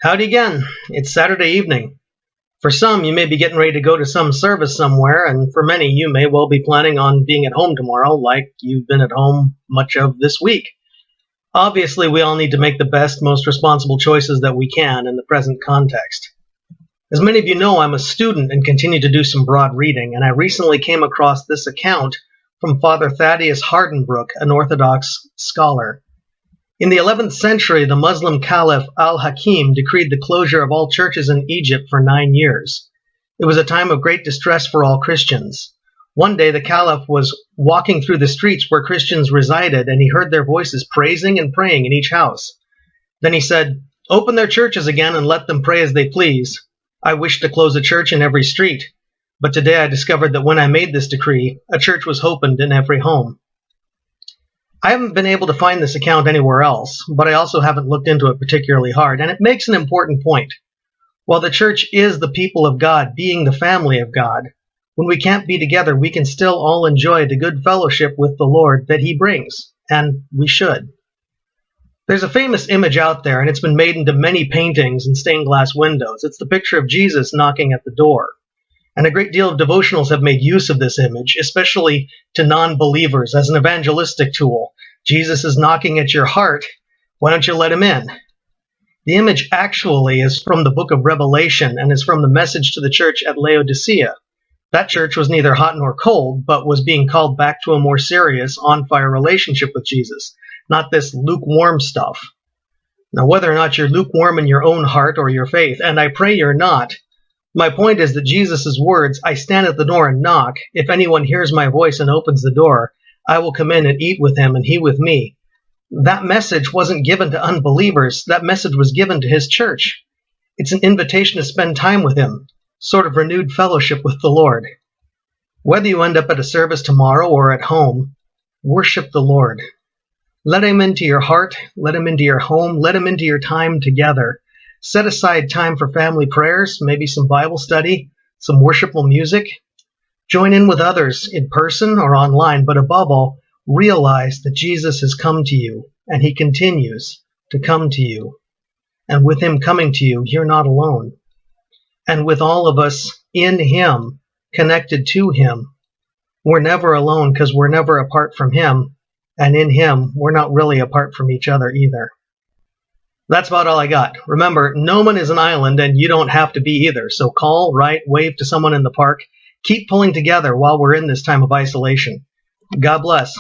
Howdy again. It's Saturday evening. For some, you may be getting ready to go to some service somewhere, and for many, you may well be planning on being at home tomorrow like you've been at home much of this week. Obviously, we all need to make the best, most responsible choices that we can in the present context. As many of you know, I'm a student and continue to do some broad reading, and I recently came across this account from Father Thaddeus Hardenbrook, an Orthodox scholar. In the 11th century, the Muslim Caliph al-Hakim decreed the closure of all churches in Egypt for 9 years. It was a time of great distress for all Christians. One day, the Caliph was walking through the streets where Christians resided, and he heard their voices praising and praying in each house. Then he said, "Open their churches again and let them pray as they please. I wish to close a church in every street, but today I discovered that when I made this decree, a church was opened in every home." I haven't been able to find this account anywhere else, but I also haven't looked into it particularly hard, and it makes an important point. While the church is the people of God, being the family of God, when we can't be together, we can still all enjoy the good fellowship with the Lord that He brings, and we should. There's a famous image out there, and it's been made into many paintings and stained glass windows. It's the picture of Jesus knocking at the door. And a great deal of devotionals have made use of this image, especially to non-believers, as an evangelistic tool. Jesus is knocking at your heart. Why don't you let Him in? The image actually is from the book of Revelation and is from the message to the church at Laodicea. That church was neither hot nor cold, but was being called back to a more serious, on-fire relationship with Jesus, not this lukewarm stuff. Now, whether or not you're lukewarm in your own heart or your faith, and I pray you're not, my point is that Jesus' words, "I stand at the door and knock. If anyone hears my voice and opens the door, I will come in and eat with him and he with me." That message wasn't given to unbelievers. That message was given to His church. It's an invitation to spend time with Him, sort of renewed fellowship with the Lord. Whether you end up at a service tomorrow or at home, worship the Lord. Let Him into your heart. Let Him into your home. Let Him into your time together. Set aside time for family prayers, maybe some Bible study, some worshipful music. Join in with others in person or online, but above all, realize that Jesus has come to you, and He continues to come to you. And with Him coming to you, you're not alone. And with all of us in Him, connected to Him, we're never alone because we're never apart from Him, and in Him, we're not really apart from each other either. That's about all I got. Remember, no one is an island, and you don't have to be either. So call, write, wave to someone in the park. Keep pulling together while we're in this time of isolation. God bless.